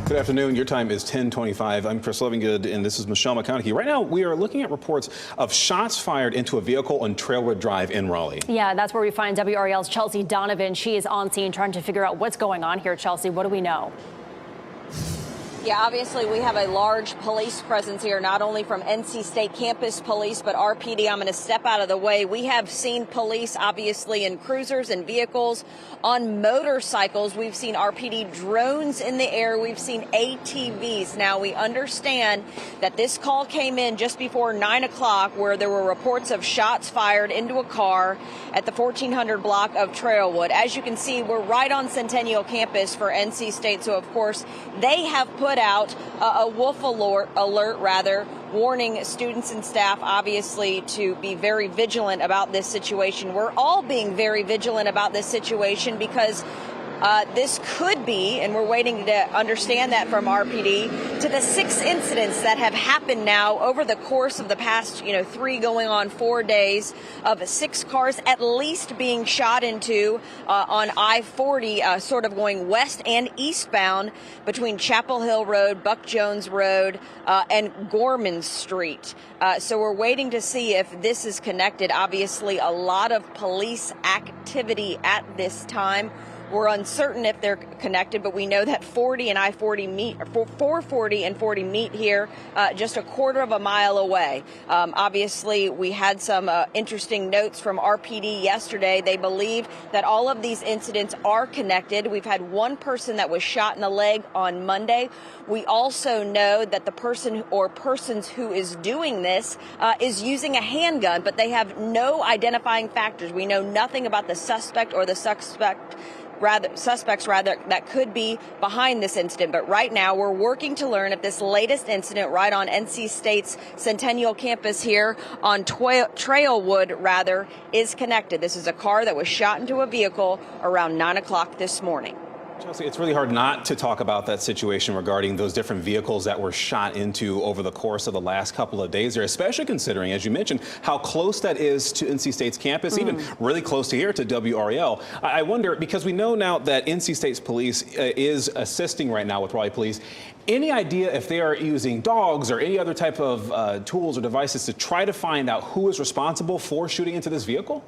Good afternoon. Your time is 10:25. I'm Chris Lovingood, and this is Michelle McConaughey. Right now, we are looking at reports of shots fired into a vehicle on Trailwood Drive in Raleigh. Yeah, that's where we find WRAL's Chelsea Donovan. She is on scene trying to figure out what's going on here. Chelsea, what do we know? Yeah, obviously we have a large police presence here, not only from NC State Campus Police, but RPD. I'm going to step out of the way. We have seen police, obviously, in cruisers and vehicles, on motorcycles. We've seen RPD drones in the air. We've seen ATVs. Now, we understand that this call came in just before 9 o'clock, where there were reports of shots fired into a car at the 1400 block of Trailwood. As you can see, we're right on Centennial Campus for NC State, so of course they have put out a wolf alert, warning students and staff, obviously, to be very vigilant about this situation. We're all being very vigilant about this situation because this could be, and we're waiting to understand that from RPD, to the 6 incidents that have happened now over the course of the past, 3 going on 4 days, of 6 cars at least being shot into on I-40, sort of going west and eastbound between Chapel Hill Road, Buck Jones Road, and Gorman Street. So we're waiting to see if this is connected. Obviously, a lot of police activity at this time. We're uncertain if they're connected, but we know that 40 and I-40 meet, 440 and 40 meet here just a quarter of a mile away. Obviously, we had some interesting notes from RPD yesterday. They believe that all of these incidents are connected. We've had one person that was shot in the leg on Monday. We also know that the person or persons who is doing this is using a handgun, but they have no identifying factors. We know nothing about the suspect or the suspects that could be behind this incident. But right now, we're working to learn if this latest incident right on NC State's Centennial Campus here on Trailwood, is connected. This is a car that was shot into a vehicle around 9 o'clock this morning. Chelsea, it's really hard not to talk about that situation regarding those different vehicles that were shot into over the course of the last couple of days there, especially considering, as you mentioned, how close that is to NC State's campus, even really close to here to WRAL. I wonder, because we know now that NC State's police is assisting right now with Raleigh Police, any idea if they are using dogs or any other type of tools or devices to try to find out who is responsible for shooting into this vehicle?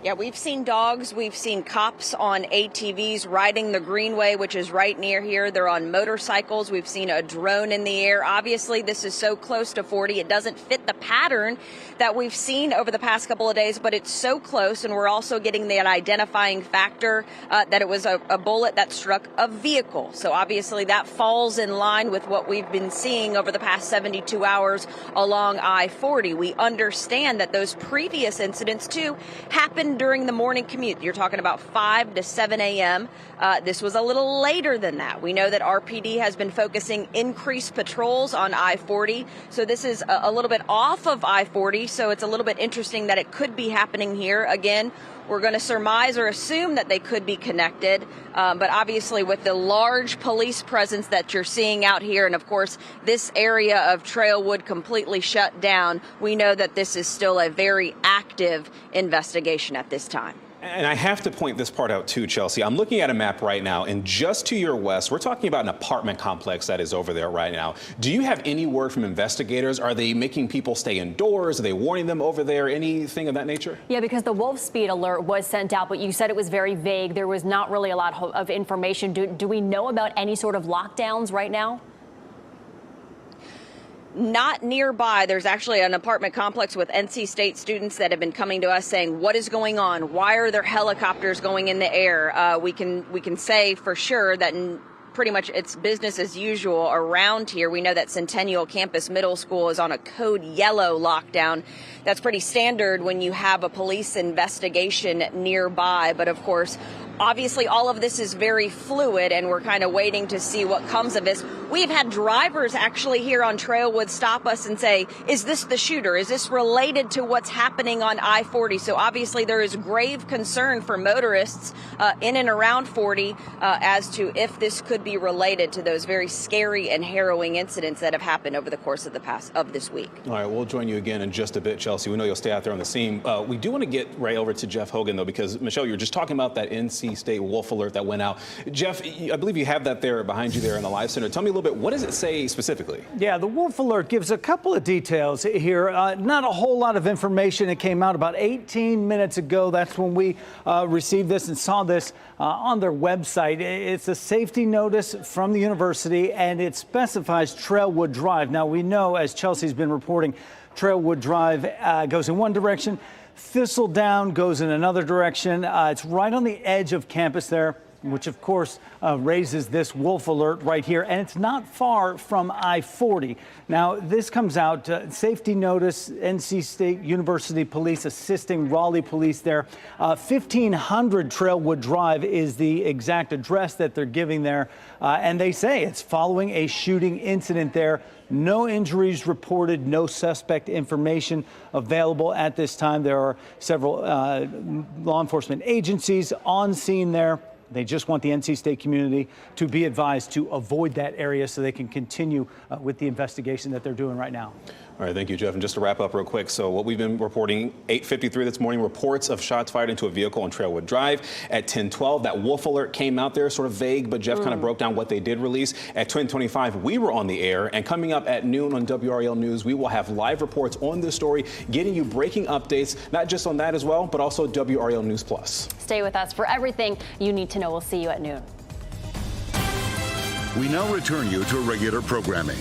Yeah, we've seen dogs. We've seen cops on ATVs riding the Greenway, which is right near here. They're on motorcycles. We've seen a drone in the air. Obviously, this is so close to 40. It doesn't fit the pattern that we've seen over the past couple of days, but it's so close. And we're also getting that identifying factor that it was a bullet that struck a vehicle. So obviously, that falls in line with what we've been seeing over the past 72 hours along I-40. We understand that those previous incidents, too, happened during the morning commute. You're talking about 5 to 7 a.m. This was a little later than that. We know that RPD has been focusing increased patrols on I-40. So this is a little bit off of I-40. So it's a little bit interesting that it could be happening here. Again, we're going to surmise or assume that they could be connected. But obviously, with the large police presence that you're seeing out here, and of course, this area of Trailwood completely shut down, we know that this is still a very active investigation at this time. And I have to point this part out too, Chelsea. I'm looking at a map right now, and just to your west, we're talking about an apartment complex that is over there right now. Do you have any word from investigators? Are they making people stay indoors? Are they warning them over there? Anything of that nature? Yeah, because the wolf speed alert was sent out, but you said it was very vague. There was not really a lot of information. Do we know about any sort of lockdowns right now? Not nearby. There's actually an apartment complex with NC State students that have been coming to us saying, what is going on? Why are there helicopters going in the air? We can say for sure that pretty much it's business as usual around here. We know that Centennial Campus Middle School is on a code yellow lockdown. That's pretty standard when you have a police investigation nearby. But of course, obviously, all of this is very fluid, and we're kind of waiting to see what comes of this. We've had drivers actually here on Trailwood stop us and say, is this the shooter? Is this related to what's happening on I-40? So obviously, there is grave concern for motorists in and around 40 as to if this could be related to those very scary and harrowing incidents that have happened over the course of this week. All right, we'll join you again in just a bit, Chelsea. We know you'll stay out there on the scene. We do want to get right over to Jeff Hogan, though, because, Michelle, you were just talking about that NC NC State wolf alert that went out. Jeff, I believe you have that there behind you there in the live center. Tell me a little bit, what does it say specifically? Yeah, the wolf alert gives a couple of details here. Not a whole lot of information. It came out about 18 minutes ago. That's when we received this and saw this on their website. It's a safety notice from the university, and it specifies Trailwood Drive. Now, we know, as Chelsea's been reporting, Trailwood Drive goes in one direction. Thistledown goes in another direction. It's right on the edge of campus there, which of course raises this wolf alert right here. And it's not far from I-40. Now, this comes out, safety notice, NC State University Police assisting Raleigh Police there. 1500 Trailwood Drive is the exact address that they're giving there. And they say it's following a shooting incident there. No injuries reported, no suspect information available at this time. There are several law enforcement agencies on scene there. They just want the NC State community to be advised to avoid that area so they can continue with the investigation that they're doing right now. All right, thank you, Jeff. And just to wrap up real quick, so what we've been reporting, 8:53 this morning, reports of shots fired into a vehicle on Trailwood Drive. At 10:12, that wolf alert came out there, sort of vague, but Jeff kind of broke down what they did release. At 10:25, we were on the air, and coming up at noon on WRAL News, we will have live reports on this story, getting you breaking updates, not just on that as well, but also WRAL News Plus. Stay with us for everything you need to know. We'll see you at noon. We now return you to regular programming.